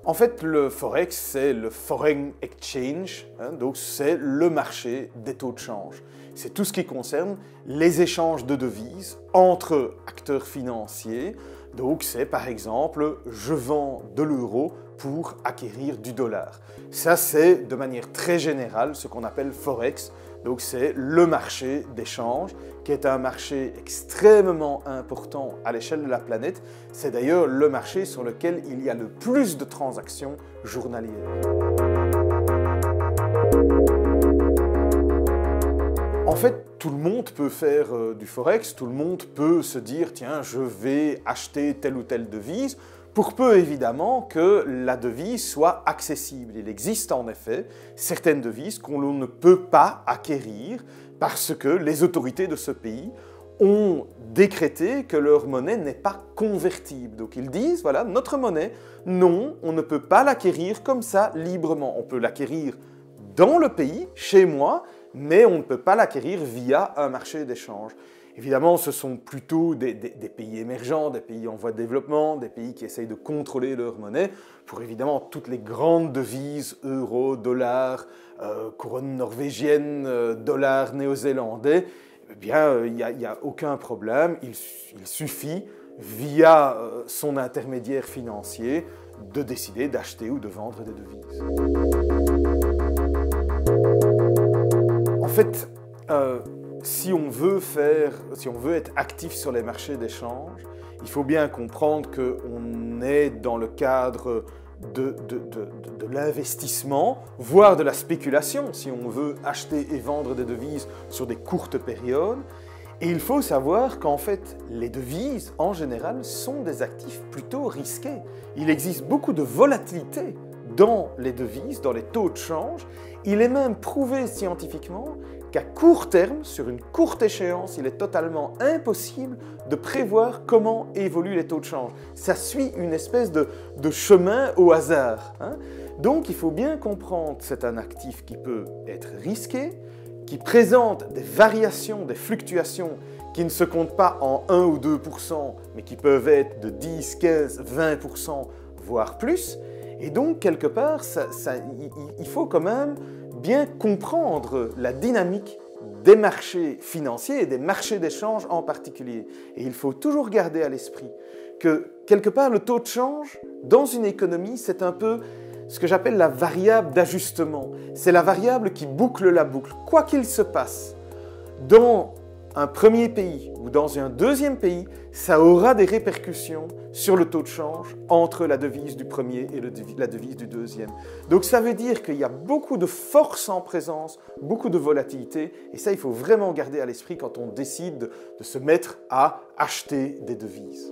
En fait, le Forex, c'est le Foreign Exchange, donc c'est le marché des taux de change. C'est tout ce qui concerne les échanges de devises entre acteurs financiers. Donc c'est par exemple, je vends de l'euro pour acquérir du dollar. Ça, c'est de manière très générale ce qu'on appelle Forex. Donc c'est le marché d'échange qui est un marché extrêmement important à l'échelle de la planète. C'est d'ailleurs le marché sur lequel il y a le plus de transactions journalières. En fait, tout le monde peut faire du Forex, tout le monde peut se dire « tiens, je vais acheter telle ou telle devise », pour peu évidemment que la devise soit accessible. Il existe en effet certaines devises qu'on ne peut pas acquérir parce que les autorités de ce pays ont décrété que leur monnaie n'est pas convertible. Donc ils disent, voilà, notre monnaie, non, on ne peut pas l'acquérir comme ça librement. On peut l'acquérir dans le pays, chez moi, mais on ne peut pas l'acquérir via un marché d'échange. Évidemment, ce sont plutôt des pays émergents, des pays en voie de développement, des pays qui essayent de contrôler leur monnaie pour évidemment toutes les grandes devises, euro, dollar, couronne norvégienne, dollar néo-zélandais. Eh bien, il n'y a aucun problème. Il suffit, via son intermédiaire financier, de décider d'acheter ou de vendre des devises. En fait, si on veut être actif sur les marchés d'échange, il faut bien comprendre qu'on est dans le cadre de l'investissement, voire de la spéculation, si on veut acheter et vendre des devises sur des courtes périodes. Et il faut savoir qu'en fait, les devises, en général, sont des actifs plutôt risqués. Il existe beaucoup de volatilité dans les devises, dans les taux de change. Il est même prouvé scientifiquement qu'à court terme, sur une courte échéance, il est totalement impossible de prévoir comment évoluent les taux de change. Ça suit une espèce de chemin au hasard. Donc il faut bien comprendre que c'est un actif qui peut être risqué, qui présente des variations, des fluctuations qui ne se comptent pas en 1 ou 2%, mais qui peuvent être de 10, 15, 20%, voire plus. Et donc, quelque part, il faut quand même bien comprendre la dynamique des marchés financiers et des marchés d'échange en particulier. Et il faut toujours garder à l'esprit que, quelque part, le taux de change, dans une économie, c'est un peu ce que j'appelle la variable d'ajustement. C'est la variable qui boucle la boucle. Quoi qu'il se passe, dans un premier pays ou dans un deuxième pays, ça aura des répercussions sur le taux de change entre la devise du premier et la devise du deuxième. Donc ça veut dire qu'il y a beaucoup de force en présence, beaucoup de volatilité, et ça il faut vraiment garder à l'esprit quand on décide de se mettre à acheter des devises.